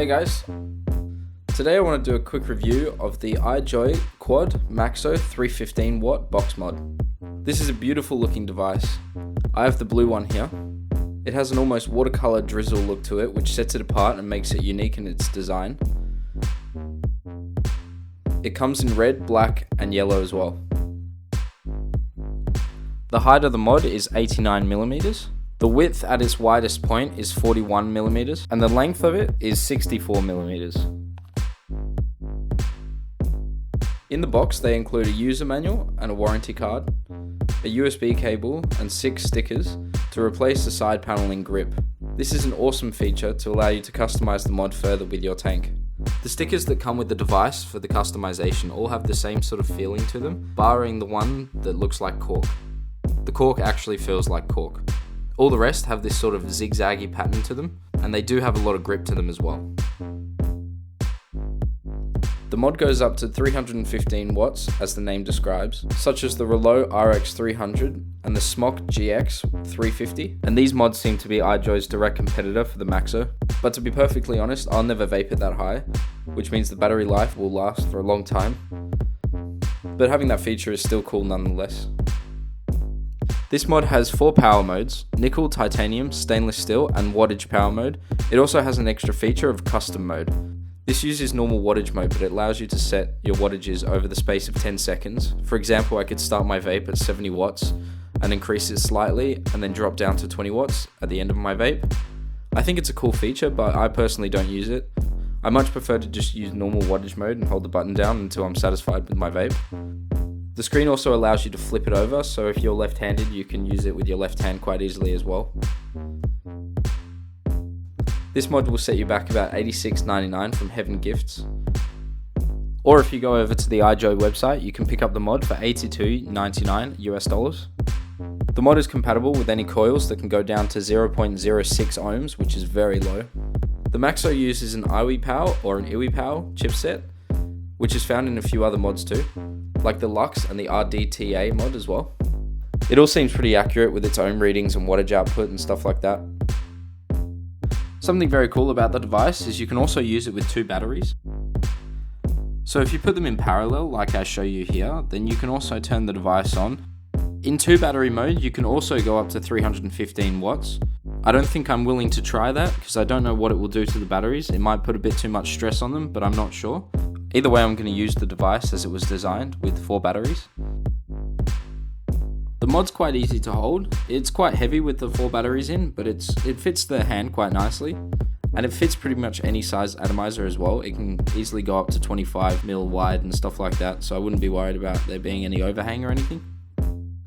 Hey guys, today I want to do a quick review of the iJoy Quad Maxo 315 watt box mod. This is a beautiful looking device. I have the blue one here. It has an almost watercolor drizzle look to it, which sets it apart and makes it unique in its design. It comes in red, black and yellow as well. The height of the mod is 89mm. The width at its widest point is 41mm, and the length of it is 64mm. In the box they include a user manual and a warranty card, a USB cable and 6 stickers to replace the side paneling grip. This is an awesome feature to allow you to customize the mod further with your tank. The stickers that come with the device for the customization all have the same sort of feeling to them, barring the one that looks like cork. The cork actually feels like cork. All the rest have this sort of zigzaggy pattern to them, and they do have a lot of grip to them as well. The mod goes up to 315 watts as the name describes, such as the Relo RX 300 and the Smok GX 350, and these mods seem to be iJoy's direct competitor for the Maxo. But to be perfectly honest, I'll never vape it that high, which means the battery life will last for a long time, but having that feature is still cool nonetheless. This mod has 4 power modes: nickel, titanium, stainless steel and wattage power mode. It also has an extra feature of custom mode. This uses normal wattage mode, but it allows you to set your wattages over the space of 10 seconds. For example, I could start my vape at 70 watts and increase it slightly and then drop down to 20 watts at the end of my vape. I think it's a cool feature, but I personally don't use it. I much prefer to just use normal wattage mode and hold the button down until I'm satisfied with my vape. The screen also allows you to flip it over, so if you're left-handed you can use it with your left hand quite easily as well. This mod will set you back about $86.99 from Heaven Gifts. Or if you go over to the iJoy website, you can pick up the mod for $82.99 US. The mod is compatible with any coils that can go down to 0.06 ohms, which is very low. The Maxo uses an iWePow or an iWePow chipset, which is found in a few other mods too, like the Lux and the RDTA mod as well. It all seems pretty accurate with its ohm readings and wattage output and stuff like that. Something very cool about the device is you can also use it with 2 batteries. So if you put them in parallel like I show you here, then you can also turn the device on. In 2 battery mode you can also go up to 315 watts. I don't think I'm willing to try that because I don't know what it will do to the batteries. It might put a bit too much stress on them, but I'm not sure. Either way, I'm going to use the device as it was designed with 4 batteries. The mod's quite easy to hold. It's quite heavy with the 4 batteries in, but it fits the hand quite nicely. And it fits pretty much any size atomizer as well. It can easily go up to 25mm wide and stuff like that, so I wouldn't be worried about there being any overhang or anything.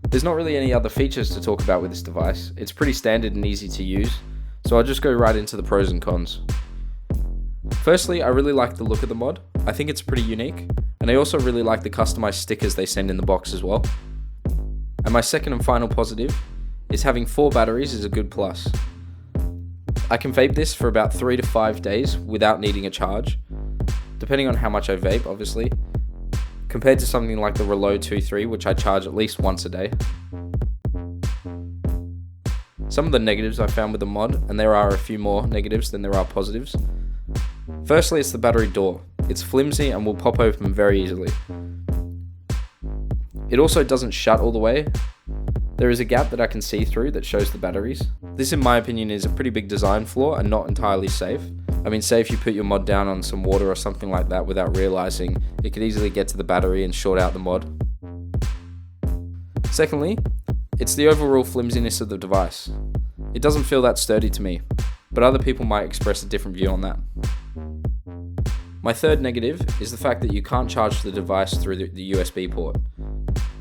There's not really any other features to talk about with this device. It's pretty standard and easy to use, so I'll just go right into the pros and cons. Firstly, I really like the look of the mod. I think it's pretty unique, and I also really like the customized stickers they send in the box as well. And my second and final positive is having 4 batteries is a good plus. I can vape this for about 3 to 5 days without needing a charge, depending on how much I vape obviously, compared to something like the Relo 2.3 which I charge at least once a day. Some of the negatives I found with the mod, and there are a few more negatives than there are positives. Firstly, it's the battery door. It's flimsy and will pop open very easily. It also doesn't shut all the way. There is a gap that I can see through that shows the batteries. This in my opinion is a pretty big design flaw and not entirely safe. I mean, say if you put your mod down on some water or something like that without realizing, it could easily get to the battery and short out the mod. Secondly, it's the overall flimsiness of the device. It doesn't feel that sturdy to me, but other people might express a different view on that. My third negative is the fact that you can't charge the device through the USB port.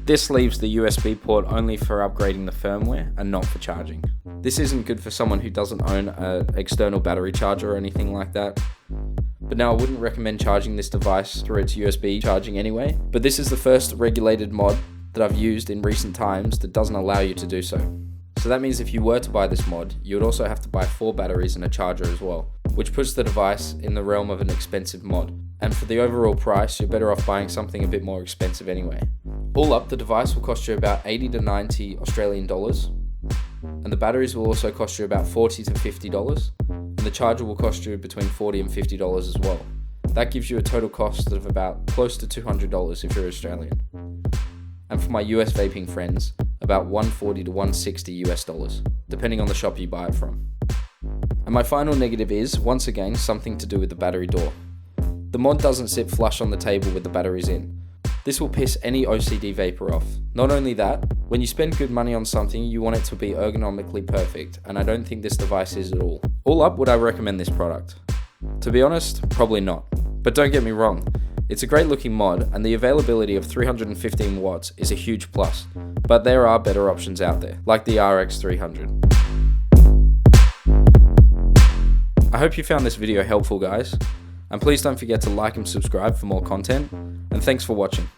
This leaves the USB port only for upgrading the firmware and not for charging. This isn't good for someone who doesn't own an external battery charger or anything like that. But now I wouldn't recommend charging this device through its USB charging anyway, but this is the first regulated mod that I've used in recent times that doesn't allow you to do so. So that means if you were to buy this mod, you would also have to buy 4 batteries and a charger as well, which puts the device in the realm of an expensive mod. And for the overall price, you're better off buying something a bit more expensive anyway. All up, the device will cost you about 80 to 90 Australian dollars, and the batteries will also cost you about $40 to $50. and the charger will cost you between $40 and $50 as well. That gives you a total cost of about close to $200 if you're Australian. And for my US vaping friends, about $140 to $160 US, depending on the shop you buy it from. And my final negative is, once again, something to do with the battery door. The mod doesn't sit flush on the table with the batteries in. This will piss any OCD vapor off. Not only that, when you spend good money on something, you want it to be ergonomically perfect, and I don't think this device is at all. All up, would I recommend this product? To be honest, probably not. But don't get me wrong, it's a great looking mod, and the availability of 315 watts is a huge plus, but there are better options out there, like the RX 300. I hope you found this video helpful, guys, and please don't forget to like and subscribe for more content, and thanks for watching.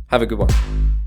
Have a good one.